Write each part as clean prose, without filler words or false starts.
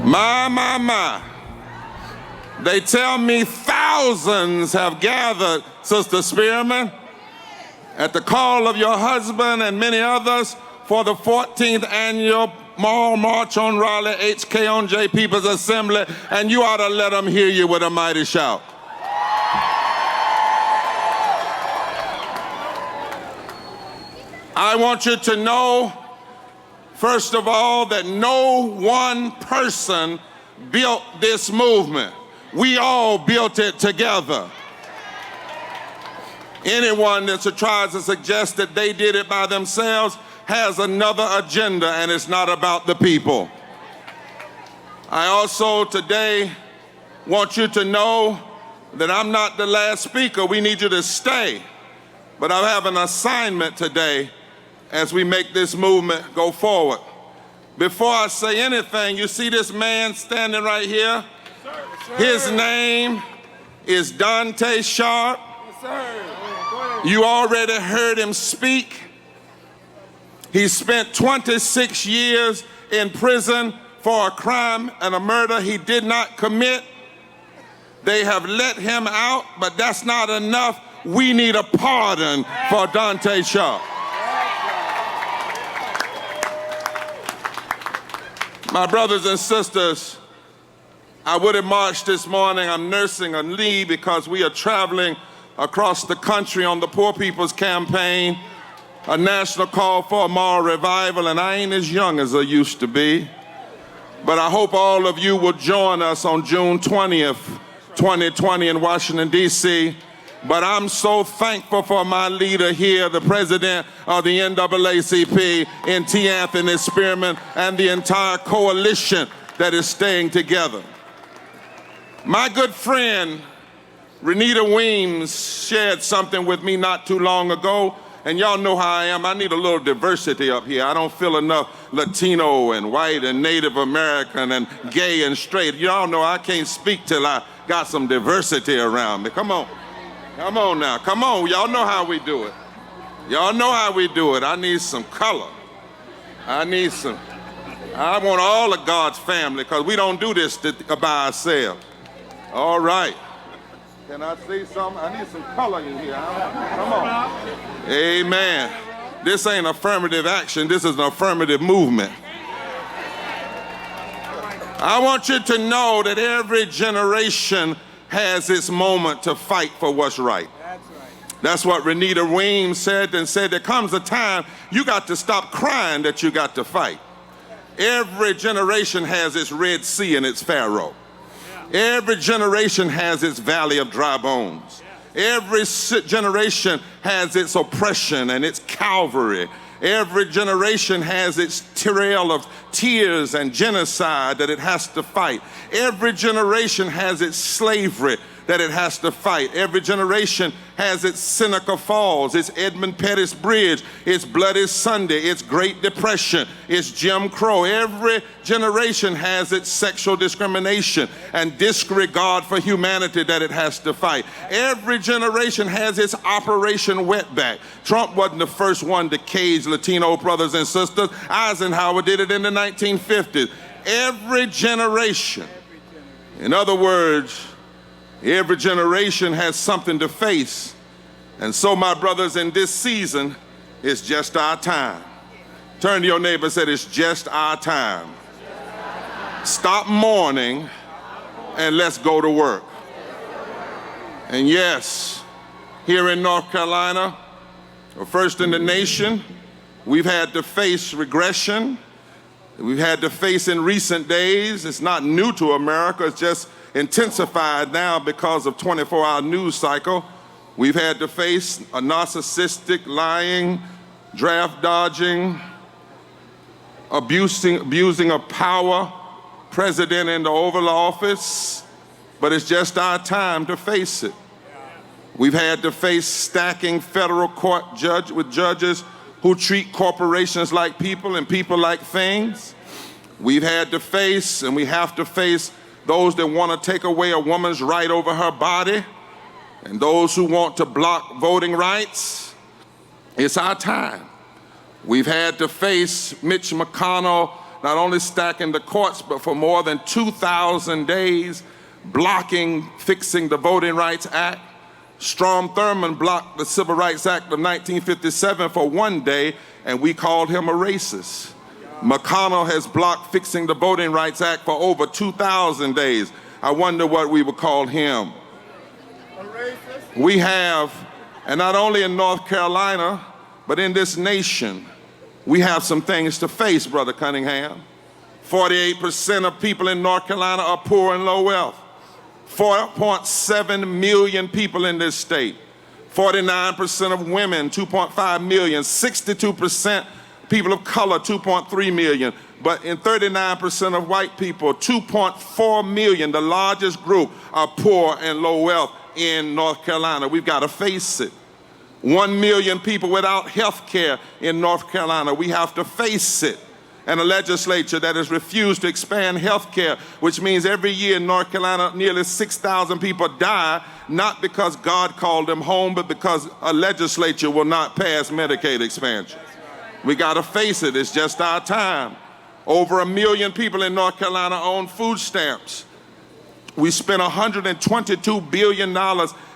My. They tell me thousands have gathered, Sister Spearman, at the call of your husband and many others for the 14th annual Mall March on Raleigh, HKonJ People's Assembly, and you ought to let them hear you with a mighty shout. I want you to know, first of all, that no one person built this movement. We all built it together. Anyone that tries to suggest that they did it by themselves has another agenda, and it's not about the people. I also today want you to know that I'm not the last speaker. We need you to stay. But I have an assignment today as we make this movement go forward. Before I say anything, you see this man standing right here? Yes, sir. His name is Dante Sharp. Yes, sir. You already heard him speak. He spent 26 years in prison for a crime and a murder he did not commit. They have let him out, but that's not enough. We need a pardon for Dante Sharp. My brothers and sisters, I would have marched this morning. I'm nursing a knee because we are traveling across the country on the Poor People's Campaign, a national call for a moral revival, and I ain't as young as I used to be. But I hope all of you will join us on June 20th, 2020 in Washington, D.C. But I'm so thankful for my leader here, the president of the NAACP, T. Anthony Spearman, and the entire coalition that is staying together. My good friend, Renita Weems, shared something with me not too long ago, and y'all know how I am. I need a little diversity up here. I don't feel enough Latino and white and Native American and gay and straight. Y'all know I can't speak till I got some diversity around me. Come on. Come on now, come on. Y'all know how we do it. Y'all know how we do it. I need some color. I want all of God's family, because we don't do this by ourselves. All right. Can I see something? I need some color in here. Come on. Amen. This ain't affirmative action. This is an affirmative movement. I want you to know that every generation has its moment to fight for what's right. That's right. That's what Renita Weems said, and said there comes a time you got to stop crying that you got to fight. Every generation has its Red Sea and its Pharaoh. Yeah. Every generation has its valley of dry bones. Yeah. Every generation has its oppression and its Calvary. Every generation has its trail of tears and genocide that it has to fight. Every generation has its slavery that it has to fight. Every generation has its Seneca Falls, its Edmund Pettus Bridge, its Bloody Sunday, its Great Depression, its Jim Crow. Every generation has its sexual discrimination and disregard for humanity that it has to fight. Every generation has its Operation Wetback. Trump wasn't the first one to cage Latino brothers and sisters. Eisenhower did it in the 1950s. Every generation. In other words, every generation has something to face. And so, my brothers, in this season, it's just our time. Turn to your neighbor and say, it's just our time. Stop mourning and let's go to work. And yes, here in North Carolina, first in the nation, we've had to face regression. We've had to face in recent days. It's not new to America. It's just intensified now because of 24-hour news cycle. We've had to face a narcissistic, lying, draft dodging, abusing of power president in the Oval Office, but it's just our time to face it. We've had to face stacking federal court with judges who treat corporations like people and people like things. We've had to face, and we have to face, those that want to take away a woman's right over her body, and those who want to block voting rights. It's our time. We've had to face Mitch McConnell not only stacking the courts, but for more than 2,000 days, blocking fixing the Voting Rights Act. Strom Thurmond blocked the Civil Rights Act of 1957 for 1 day, and we called him a racist. McConnell has blocked fixing the Voting Rights Act for over 2,000 days. I wonder what we would call him. We have, and not only in North Carolina, but in this nation, we have some things to face, Brother Cunningham. 48% of people in North Carolina are poor and low wealth. 4.7 million people in this state. 49% of women, 2.5 million. 62% people of color, 2.3 million. But in 39% of white people, 2.4 million, the largest group, are poor and low wealth in North Carolina. We've got to face it. 1 million people without health care in North Carolina. We have to face it. And a legislature that has refused to expand health care, which means every year in North Carolina, nearly 6,000 people die, not because God called them home, but because a legislature will not pass Medicaid expansion. We got to face it. It's just our time. Over 1 million people in North Carolina own food stamps. We spent $122 billion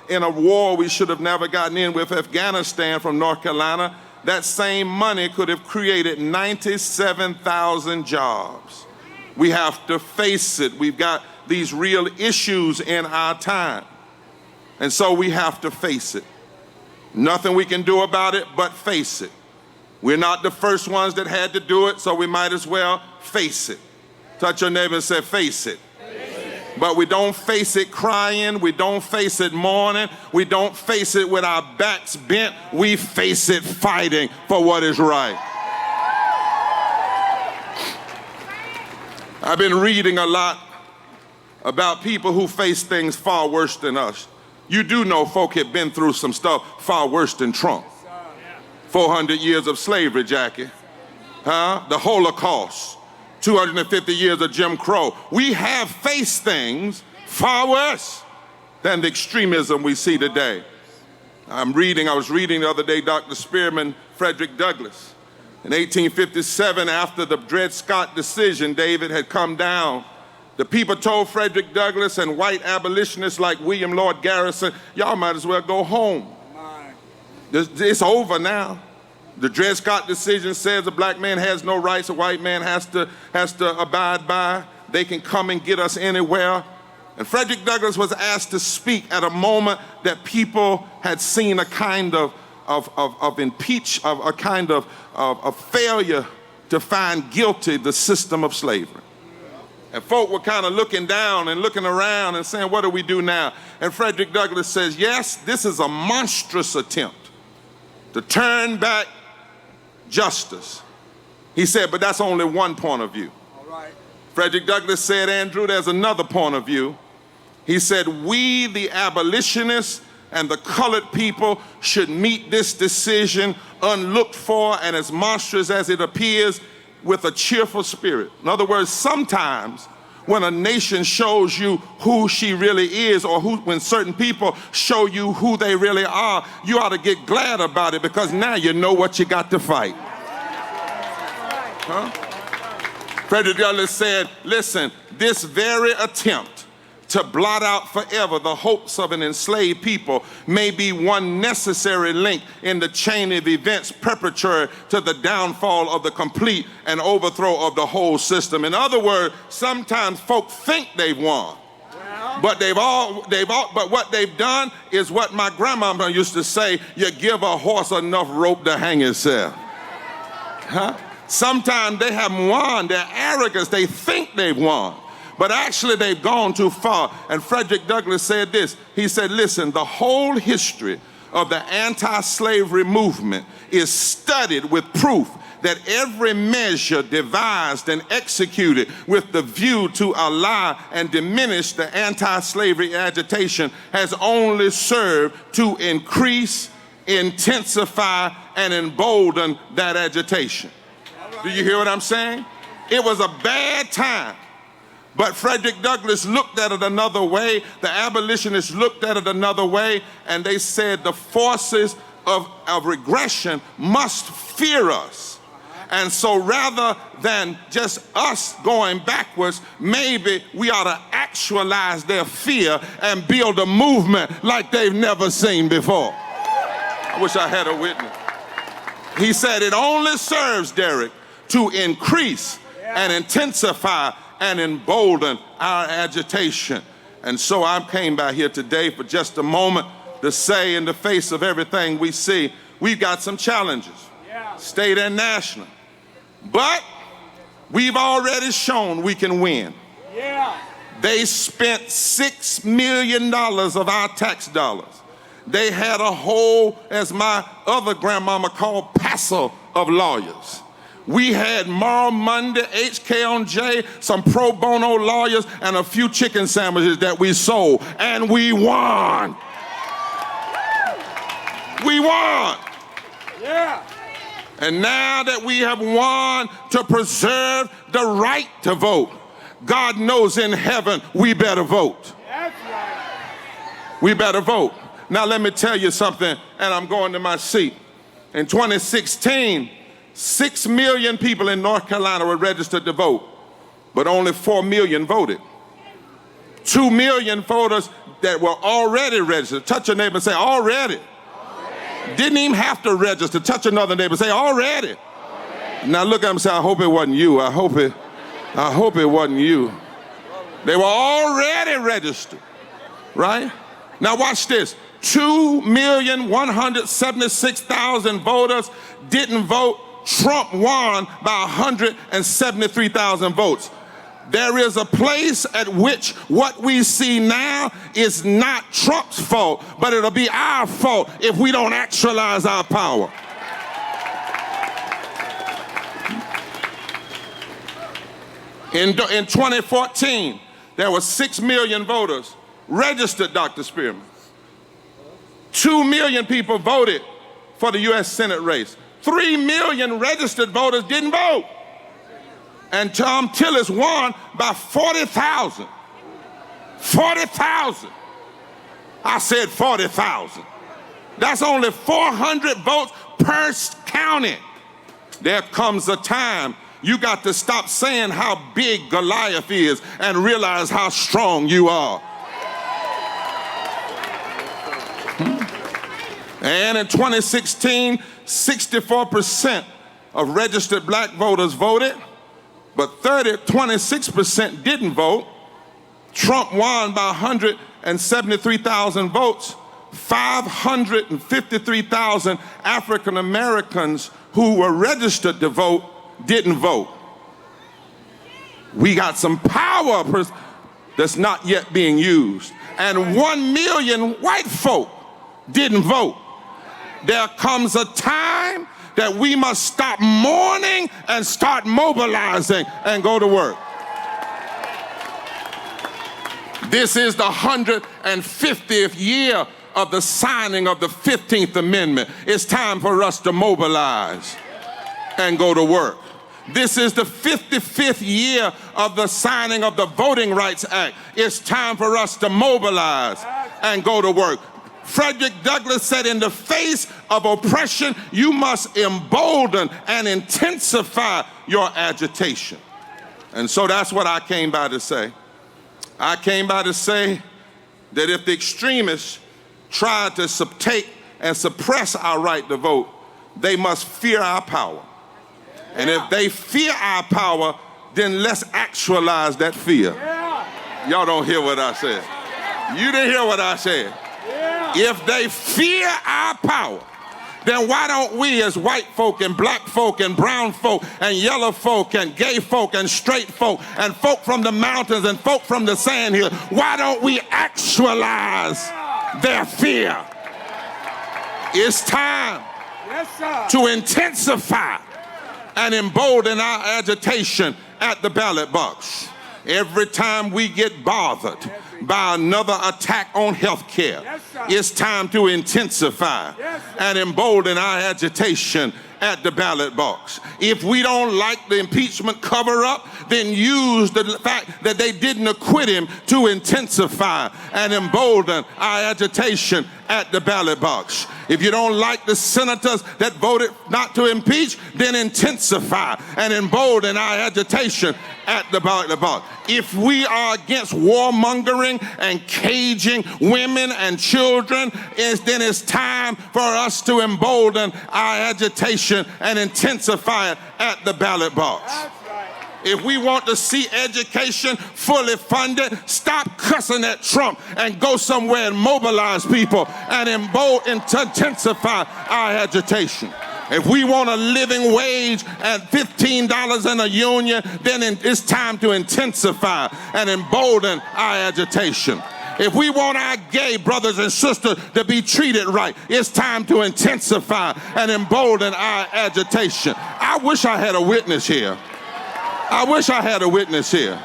in a war we should have never gotten in with Afghanistan from North Carolina. That same money could have created 97,000 jobs. We have to face it. We've got these real issues in our time. And so we have to face it. Nothing we can do about it but face it. We're not the first ones that had to do it, so we might as well face it. Touch your neighbor and say, face it. But we don't face it crying, we don't face it mourning, we don't face it with our backs bent, we face it fighting for what is right. I've been reading a lot about people who face things far worse than us. You do know folk have been through some stuff far worse than Trump. 400 years of slavery, Jackie. The Holocaust. 250 years of Jim Crow. We have faced things far worse than the extremism we see today. I was reading the other day Dr. Spearman, Frederick Douglass. In 1857, after the Dred Scott decision, David had come down. The people told Frederick Douglass and white abolitionists like William Lloyd Garrison, y'all might as well go home. It's over now. The Dred Scott decision says a black man has no rights, a white man has to abide by. They can come and get us anywhere. And Frederick Douglass was asked to speak at a moment that people had seen a kind of failure to find guilty the system of slavery. And folk were kind of looking down and looking around and saying, what do we do now? And Frederick Douglass says, yes, this is a monstrous attempt to turn back justice. He said, but that's only one point of view. All right. Frederick Douglass said, Andrew, there's another point of view. He said, we, the abolitionists and the colored people, should meet this decision unlooked for and as monstrous as it appears with a cheerful spirit. In other words, sometimes when a nation shows you who she really is, or when certain people show you who they really are, you ought to get glad about it because now you know what you got to fight. Frederick Douglass said, listen, this very attempt to blot out forever the hopes of an enslaved people may be one necessary link in the chain of events preparatory to the downfall of the complete and overthrow of the whole system. In other words, sometimes folk think they've won, but but what they've done is what my grandmama used to say, you give a horse enough rope to hang itself. Sometimes they haven't won, their arrogance, they think they've won. But actually they've gone too far. And Frederick Douglass said this. He said, listen, the whole history of the anti-slavery movement is studied with proof that every measure devised and executed with the view to allow and diminish the anti-slavery agitation has only served to increase, intensify, and embolden that agitation. Do you hear what I'm saying? It was a bad time. But Frederick Douglass looked at it another way, the abolitionists looked at it another way, and they said the forces of regression must fear us. And so rather than just us going backwards, maybe we ought to actualize their fear and build a movement like they've never seen before. I wish I had a witness. He said it only serves, Derek, to increase and intensify and embolden our agitation. And so I came by here today for just a moment to say, in the face of everything we see, we've got some challenges, state and national. But we've already shown we can win. They spent $6 million of our tax dollars. They had a whole, as my other grandmama called, passel of lawyers. We had Moral Monday, HKonJ, some pro bono lawyers, and a few chicken sandwiches that we sold, and we won. We won. Yeah. And now that we have won to preserve the right to vote, God knows in heaven we better vote. That's right. We better vote. Now let me tell you something, and I'm going to my seat. In 2016, 6 million people in North Carolina were registered to vote, but only 4 million voted. 2 million voters that were already registered. Touch your neighbor and say, already. Didn't even have to register. Touch another neighbor, say, already. Now look at him and say, I hope it wasn't you. I hope it wasn't you. They were already registered, right? Now watch this. 2,176,000 voters didn't vote. Trump won by 173,000 votes. There is a place at which what we see now is not Trump's fault, but it'll be our fault if we don't actualize our power. In 2014, there were 6 million voters registered, Dr. Spearman. 2 million people voted for the U.S. Senate race. 3 million registered voters didn't vote. And Tom Tillis won by 40,000. 40,000. I said 40,000. That's only 400 votes per county. There comes a time you got to stop saying how big Goliath is and realize how strong you are. And in 2016, 64% of registered black voters voted, but 26% didn't vote. Trump won by 173,000 votes. 553,000 African Americans who were registered to vote didn't vote. We got some power that's not yet being used. And 1 million white folk didn't vote. There comes a time that we must stop mourning and start mobilizing and go to work. This is the 150th year of the signing of the 15th Amendment. It's time for us to mobilize and go to work. This is the 55th year of the signing of the Voting Rights Act. It's time for us to mobilize and go to work. Frederick Douglass said, in the face of oppression, you must embolden and intensify your agitation. And so that's what I came by to say. I came by to say that if the extremists try to take and suppress our right to vote, they must fear our power. And if they fear our power, then let's actualize that fear. Y'all don't hear what I said. You didn't hear what I said. If they fear our power, then why don't we as white folk and black folk and brown folk and yellow folk and gay folk and straight folk and folk from the mountains and folk from the sand hills, why don't we actualize their fear? It's time to intensify and embolden our agitation at the ballot box. Every time we get bothered by another attack on health care, it's time to intensify and embolden our agitation at the ballot box. If we don't like the impeachment cover-up, then use the fact that they didn't acquit him to intensify and embolden our agitation at the ballot box. If you don't like the senators that voted not to impeach, then intensify and embolden our agitation at the ballot box. If we are against warmongering and caging women and children, then it's time for us to embolden our agitation and intensify it at the ballot box. If we want to see education fully funded, stop cussing at Trump and go somewhere and mobilize people and intensify our agitation. If we want a living wage at $15 in a union, then it's time to intensify and embolden our agitation. If we want our gay brothers and sisters to be treated right, it's time to intensify and embolden our agitation. I wish I had a witness here. I wish I had a witness here.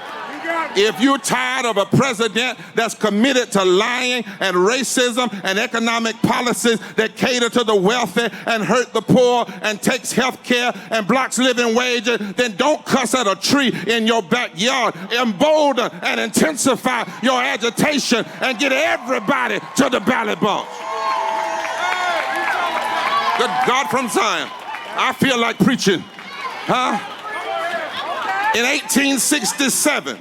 If you're tired of a president that's committed to lying and racism and economic policies that cater to the wealthy and hurt the poor and takes health care and blocks living wages, then don't cuss at a tree in your backyard. Embolden and intensify your agitation and get everybody to the ballot box. Good God from Zion. I feel like preaching. In 1867,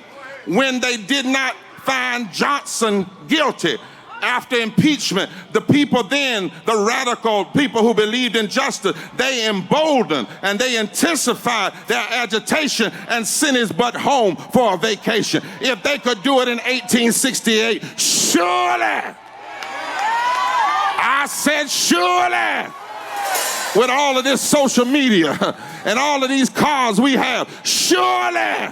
when they did not find Johnson guilty after impeachment, the people then, the radical people who believed in justice, they emboldened and they intensified their agitation and sent his butt home for a vacation. If they could do it in 1868, surely, I said surely, with all of this social media and all of these cars we have, surely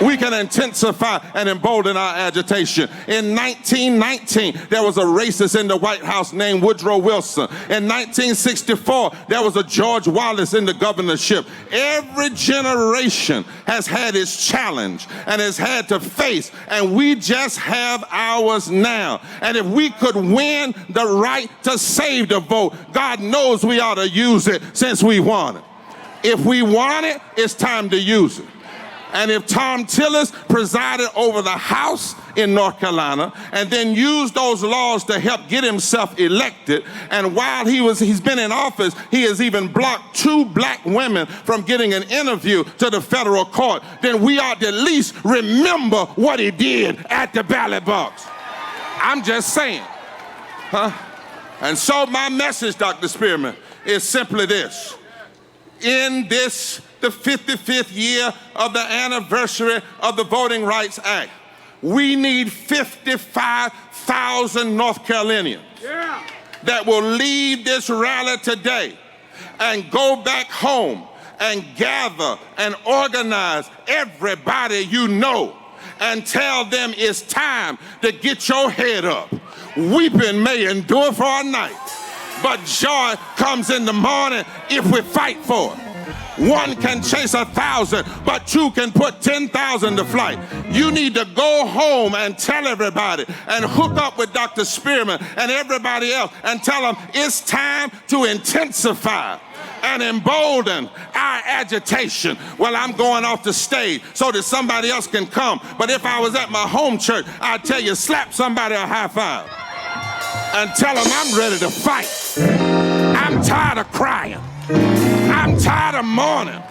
we can intensify and embolden our agitation. In 1919, there was a racist in the White House named Woodrow Wilson. In 1964, there was a George Wallace in the governorship. Every generation has had its challenge and has had to face, and we just have ours now. And if we could win the right to save the vote, God knows we ought to use it since we want it. If we want it, it's time to use it. And if Tom Tillis presided over the House in North Carolina and then used those laws to help get himself elected, and while he's been in office, he has even blocked 2 black women from getting an interview to the federal court, then we ought to at least remember what he did at the ballot box. I'm just saying. And so my message, Dr. Spearman, is simply this. In this, the 55th year of the anniversary of the Voting Rights Act, we need 55,000 North Carolinians that will leave this rally today and go back home and gather and organize everybody you know and tell them it's time to get your head up. Weeping may endure for a night, but joy comes in the morning if we fight for it. 1 can chase 1,000, but 2 can put 10,000 to flight. You need to go home and tell everybody and hook up with Dr. Spearman and everybody else and tell them it's time to intensify and embolden our agitation. Well, I'm going off the stage so that somebody else can come. But if I was at my home church, I'd tell you, slap somebody a high five and tell them I'm ready to fight. I'm tired of crying. I'm tired of mourning,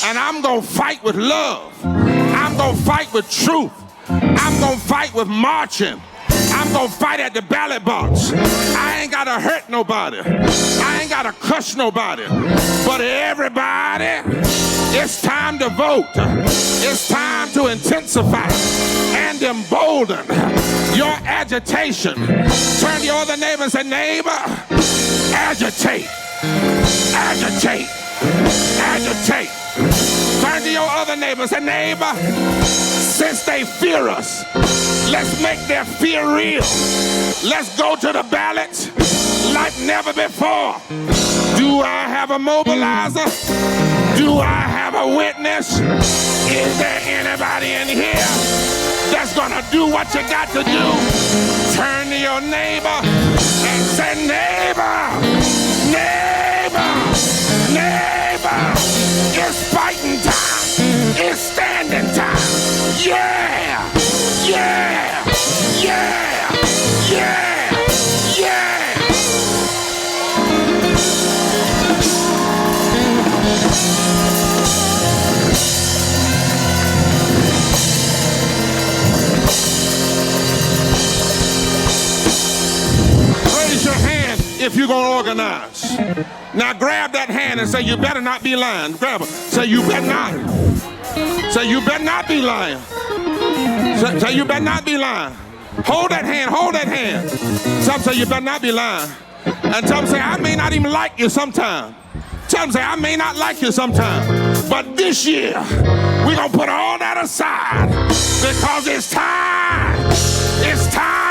and I'm gonna fight with love. I'm gonna fight with truth. I'm gonna fight with marching. I'm gonna fight at the ballot box. I ain't gotta hurt nobody. I ain't gotta cuss nobody. But everybody, it's time to vote. It's time to intensify and embolden your agitation. Turn to your other neighbor and say, neighbor, agitate. Agitate. Agitate. Turn to your other neighbor and say, neighbor, since they fear us, let's make their fear real. Let's go to the ballots like never before. Do I have a mobilizer? Do I have a witness? Is there anybody in here that's gonna do what you got to do? Turn to your neighbor and say, neighbor, neighbor, neighbor, it's fighting time. It's standing time. Yeah, yeah, yeah, yeah, yeah. if you're going to organize. Now grab that hand and say, you better not be lying. Grab it. Say, you better not. Say, you better not be lying. Say, you better not be lying. Hold that hand, hold that hand. Some say, you better not be lying. And some say, I may not even like you sometime. Some say, I may not like you sometime. But this year, we're going to put all that aside because it's time. It's time.